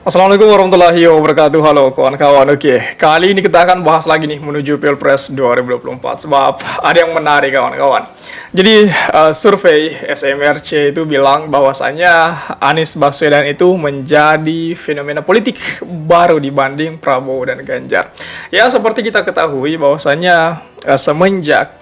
Assalamualaikum warahmatullahi wabarakatuh. Halo kawan-kawan. Oke, kali ini kita akan bahas lagi nih menuju Pilpres 2024 sebab ada yang menarik kawan-kawan. Jadi survei SMRC itu bilang bahwasanya Anies Baswedan itu menjadi fenomena politik baru dibanding Prabowo dan Ganjar. Ya, seperti kita ketahui bahwasanya semenjak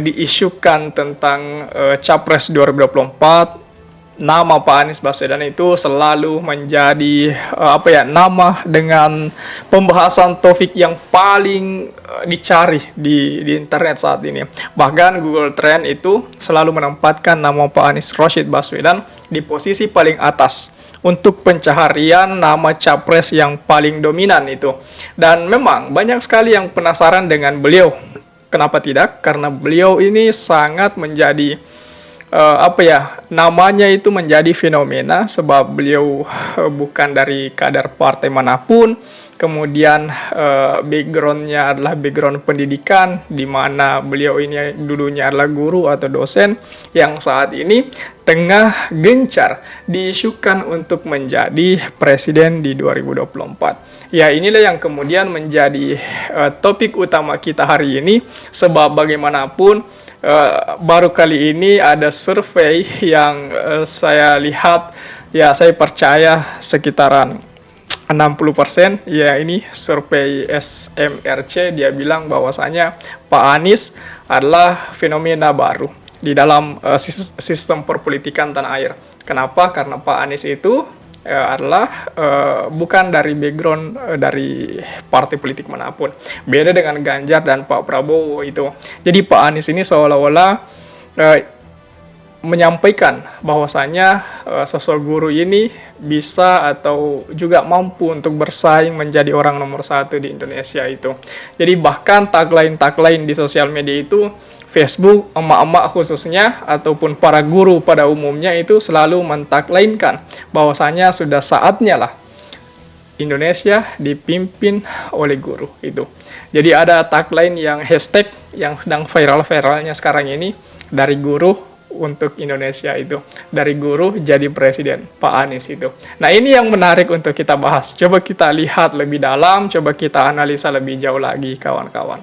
diisukan tentang Capres 2024, nama Pak Anies Baswedan itu selalu menjadi nama dengan pembahasan topik yang paling dicari di internet saat ini. Bahkan Google Trend itu selalu menempatkan nama Pak Anies Rashid Baswedan di posisi paling atas untuk pencaharian nama capres yang paling dominan itu. Dan memang banyak sekali yang penasaran dengan beliau. Kenapa tidak? Karena beliau ini sangat menjadi namanya itu menjadi fenomena sebab beliau bukan dari kader partai manapun, kemudian backgroundnya adalah background pendidikan di mana beliau ini dulunya adalah guru atau dosen yang saat ini tengah gencar diisukan untuk menjadi presiden di 2024. Ya, inilah yang kemudian menjadi topik utama kita hari ini sebab bagaimanapun baru kali ini ada survei yang saya lihat, ya saya percaya sekitaran 60%, ya ini survei SMRC, dia bilang bahwasanya Pak Anies adalah fenomena baru di dalam sistem perpolitikan tanah air. Kenapa? Karena Pak Anies itu adalah bukan dari background dari partai politik manapun. Beda dengan Ganjar dan Pak Prabowo itu. Jadi Pak Anies ini seolah-olah menyampaikan bahwasanya sosok guru ini bisa atau juga mampu untuk bersaing menjadi orang nomor satu di Indonesia itu. Jadi bahkan tagline di sosial media itu, Facebook, emak-emak khususnya, ataupun para guru pada umumnya itu selalu mentagline-kan bahwasanya sudah saatnya lah Indonesia dipimpin oleh guru itu. Jadi ada tagline yang hashtag yang sedang viral-viralnya sekarang ini, dari guru untuk Indonesia itu. Dari guru jadi presiden, Pak Anies itu. Nah, ini yang menarik untuk kita bahas. Coba kita lihat lebih dalam, coba kita analisa lebih jauh lagi kawan-kawan.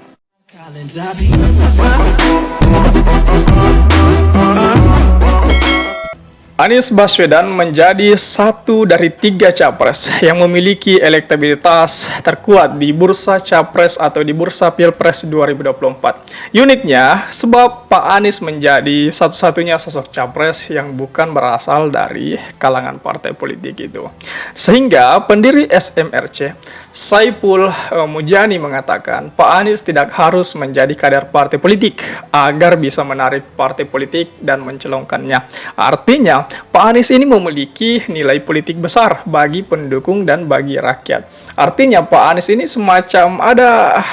Anies Baswedan menjadi satu dari 3 capres yang memiliki elektabilitas terkuat di bursa capres atau di bursa Pilpres 2024. Uniknya, sebab Pak Anies menjadi satu-satunya sosok capres yang bukan berasal dari kalangan partai politik itu. Sehingga pendiri SMRC, Saiful Mujani, mengatakan Pak Anies tidak harus menjadi kader partai politik agar bisa menarik partai politik dan mencelongkannya. Artinya, Pak Anies ini memiliki nilai politik besar bagi pendukung dan bagi rakyat. Artinya Pak Anies ini semacam ada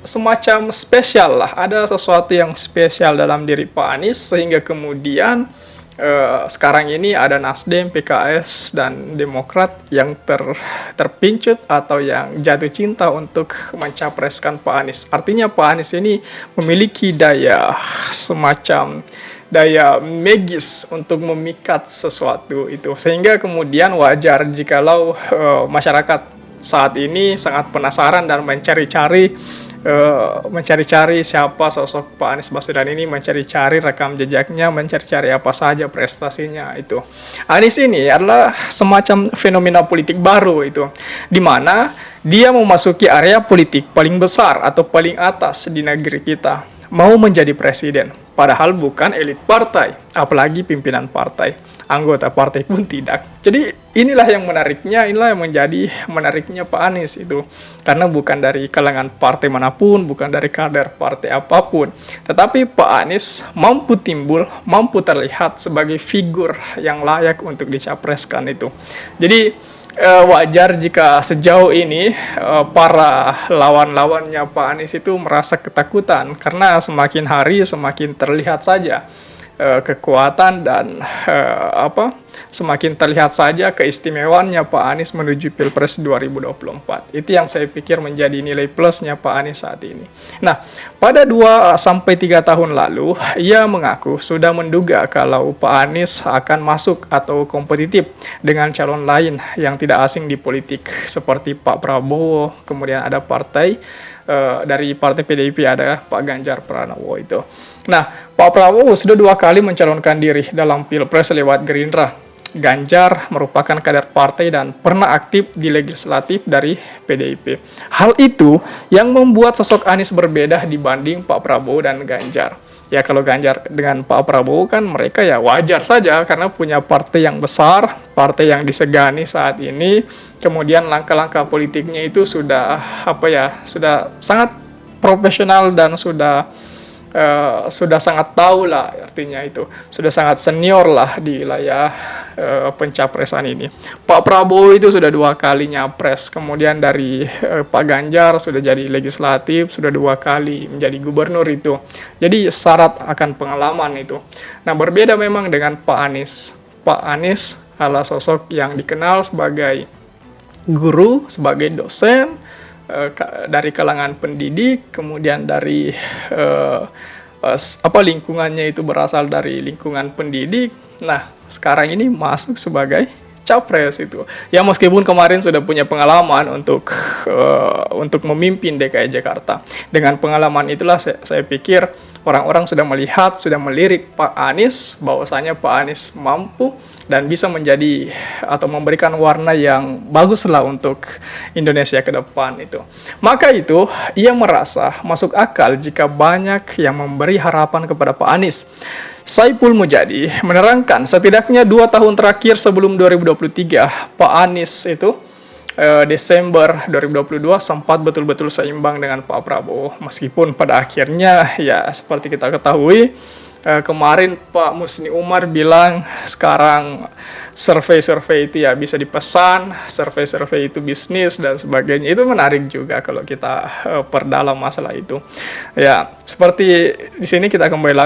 semacam spesial lah, ada sesuatu yang spesial dalam diri Pak Anies sehingga kemudian sekarang ini ada Nasdem, PKS, dan Demokrat yang terpincut atau yang jatuh cinta untuk mencapreskan Pak Anies. Artinya Pak Anies ini memiliki semacam daya magis untuk memikat sesuatu itu. Sehingga kemudian wajar jikalau masyarakat saat ini sangat penasaran dan mencari-cari siapa sosok Pak Anies Baswedan ini, mencari-cari rekam jejaknya, mencari-cari apa saja prestasinya itu. Anies ini adalah semacam fenomena politik baru itu, di mana dia memasuki area politik paling besar atau paling atas di negeri kita, mau menjadi presiden, padahal bukan elit partai, apalagi pimpinan partai, anggota partai pun tidak. Jadi inilah yang menariknya, inilah yang menjadi menariknya Pak Anies itu, karena bukan dari kalangan partai manapun, bukan dari kader partai apapun, tetapi Pak Anies mampu timbul, mampu terlihat sebagai figur yang layak untuk dicapreskan itu. Jadi wajar jika sejauh ini para lawan-lawannya Pak Anies itu merasa ketakutan karena semakin hari semakin terlihat saja kekuatan dan semakin terlihat saja keistimewaannya Pak Anies menuju Pilpres 2024. Itu yang saya pikir menjadi nilai plusnya Pak Anies saat ini. Nah, pada 2 sampai 3 tahun lalu, ia mengaku sudah menduga kalau Pak Anies akan masuk atau kompetitif dengan calon lain yang tidak asing di politik seperti Pak Prabowo, kemudian ada dari partai PDIP ada Pak Ganjar Pranowo itu. Nah, Pak Prabowo sudah 2 kali mencalonkan diri dalam Pilpres lewat Gerindra. Ganjar merupakan kader partai dan pernah aktif di legislatif dari PDIP. Hal itu yang membuat sosok Anies berbeda dibanding Pak Prabowo dan Ganjar. Ya kalau Ganjar dengan Pak Prabowo kan mereka ya wajar saja karena punya partai yang besar, partai yang disegani saat ini. Kemudian langkah-langkah politiknya itu sudah sudah sangat profesional dan sudah sangat tahu lah, artinya itu sudah sangat senior lah di wilayah pencapresan ini. Pak Prabowo itu sudah 2 kali nyapres, kemudian dari Pak Ganjar sudah jadi legislatif, sudah 2 kali menjadi gubernur itu. Jadi syarat akan pengalaman itu. Nah, berbeda memang dengan Pak Anies. Pak Anies adalah sosok yang dikenal sebagai guru, sebagai dosen, dari kalangan pendidik, kemudian dari lingkungannya itu berasal dari lingkungan pendidik. Nah, sekarang ini masuk sebagai capres itu. Ya meskipun kemarin sudah punya pengalaman untuk memimpin DKI Jakarta. Dengan pengalaman itulah saya pikir orang-orang sudah melihat, sudah melirik Pak Anies bahwasanya Pak Anies mampu dan bisa menjadi atau memberikan warna yang baguslah untuk Indonesia ke depan itu. Maka itu ia merasa masuk akal jika banyak yang memberi harapan kepada Pak Anies. Saiful Mujadi menerangkan setidaknya 2 tahun terakhir sebelum 2023, Pak Anies itu Desember 2022 sempat betul-betul seimbang dengan Pak Prabowo. Meskipun pada akhirnya ya seperti kita ketahui, kemarin Pak Musni Umar bilang sekarang survei-survei itu ya bisa dipesan, survei-survei itu bisnis dan sebagainya. Itu menarik juga kalau kita perdalam masalah itu. Ya, seperti di sini kita kembali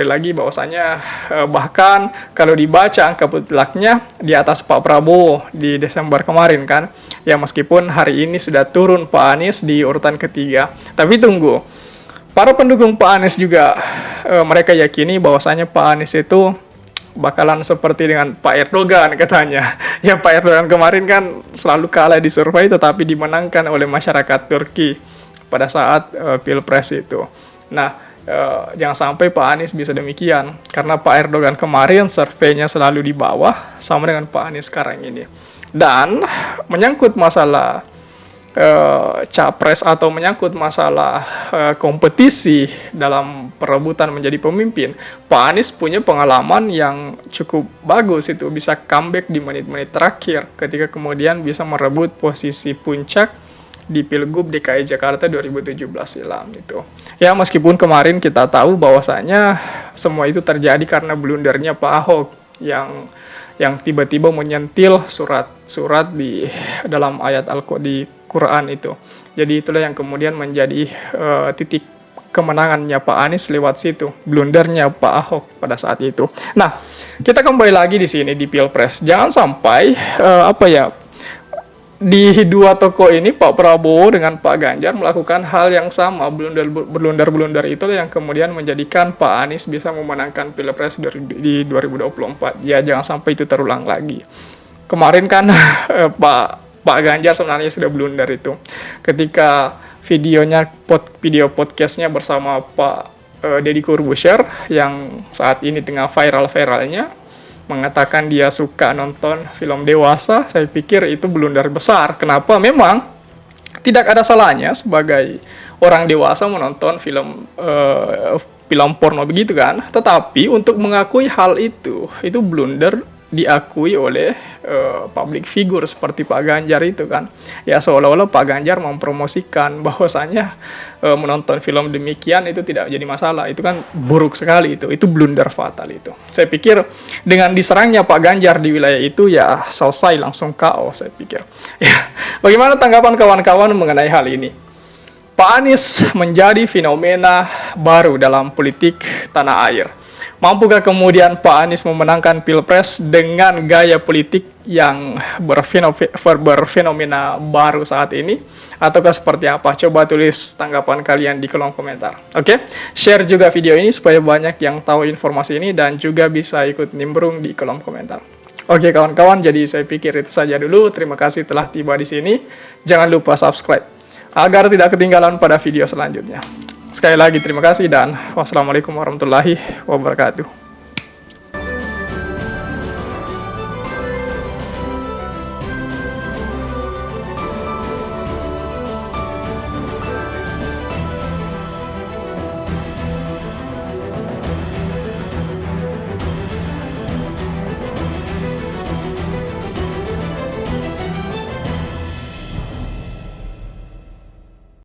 lagi bahwasanya bahkan kalau dibaca angka mutlaknya di atas Pak Prabowo di Desember kemarin kan. Ya meskipun hari ini sudah turun Pak Anies di urutan ketiga. Tapi tunggu. Para pendukung Pak Anies juga mereka yakini bahwasanya Pak Anies itu bakalan seperti dengan Pak Erdogan katanya. Ya Pak Erdogan kemarin kan selalu kalah di survei tetapi dimenangkan oleh masyarakat Turki pada saat Pilpres itu. Nah, jangan sampai Pak Anies bisa demikian karena Pak Erdogan kemarin surveinya selalu di bawah sama dengan Pak Anies sekarang ini. Dan menyangkut masalah capres atau menyangkut masalah kompetisi dalam perebutan menjadi pemimpin, Pak Anies punya pengalaman yang cukup bagus itu, bisa comeback di menit-menit terakhir ketika kemudian bisa merebut posisi puncak di Pilgub DKI Jakarta 2017 silam itu. Ya meskipun kemarin kita tahu bahwasanya semua itu terjadi karena blundernya Pak Ahok yang tiba-tiba menyentil surat-surat di dalam ayat di Quran itu. Jadi itulah yang kemudian menjadi titik kemenangannya Pak Anies lewat situ, blundernya Pak Ahok pada saat itu. Nah, kita kembali lagi di sini di Pilpres. Jangan sampai di 2 tokoh ini Pak Prabowo dengan Pak Ganjar melakukan hal yang sama, blunder itulah yang kemudian menjadikan Pak Anies bisa memenangkan Pilpres di 2024. Ya jangan sampai itu terulang lagi. Kemarin kan Pak Ganjar sebenarnya sudah blunder itu ketika video podcastnya bersama Pak Deddy Corbuzier yang saat ini tengah viral-viralnya mengatakan dia suka nonton film dewasa. Saya pikir itu blunder besar. Kenapa? Memang tidak ada salahnya sebagai orang dewasa menonton film porno begitu kan. Tetapi untuk mengakui hal itu blunder diakui oleh public figure seperti Pak Ganjar itu kan. Ya seolah-olah Pak Ganjar mempromosikan bahwasanya menonton film demikian itu tidak jadi masalah. Itu kan buruk sekali itu blunder fatal itu. Saya pikir dengan diserangnya Pak Ganjar di wilayah itu ya selesai langsung KO saya pikir. Ya, bagaimana tanggapan kawan-kawan mengenai hal ini? Pak Anies menjadi fenomena baru dalam politik tanah air. Mampukah kemudian Pak Anies memenangkan Pilpres dengan gaya politik yang berfenomena baru saat ini? Ataukah seperti apa? Coba tulis tanggapan kalian di kolom komentar. Oke, share juga video ini supaya banyak yang tahu informasi ini dan juga bisa ikut nimbrung di kolom komentar. Oke kawan-kawan, jadi saya pikir itu saja dulu. Terima kasih telah tiba di sini. Jangan lupa subscribe agar tidak ketinggalan pada video selanjutnya. Sekali lagi terima kasih dan wassalamualaikum warahmatullahi wabarakatuh.